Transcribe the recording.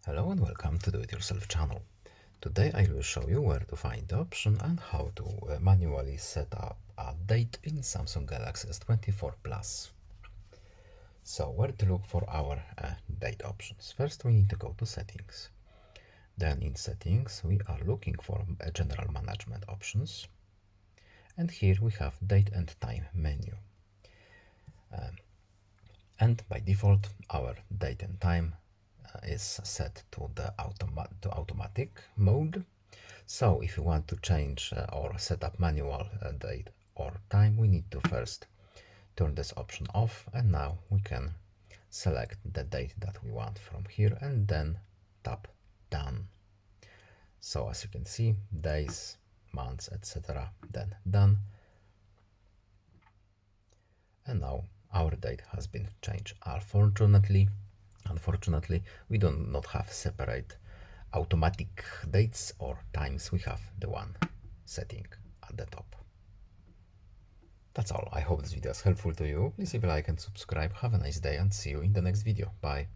Hello and welcome to Do It Yourself channel. Today I will show you where to find the option and how to manually set up a date in Samsung Galaxy S24 Plus. So where to look for our date options? First we need to go to settings. Then in settings we are looking for general management options. And here we have date and time menu. And by default our date and time is set to the automatic mode. So if you want to change or set up manual date or time, we need to first turn this option off, and now we can select the date that we want from here and then tap done. So as you can see, days, months, etc., then done. And now our date has been changed. Unfortunately, we do not have separate automatic dates or times. We have the one setting at the top. That's all. I hope this video is helpful to you. Please leave a like and subscribe. Have a nice day and see you in the next video. Bye.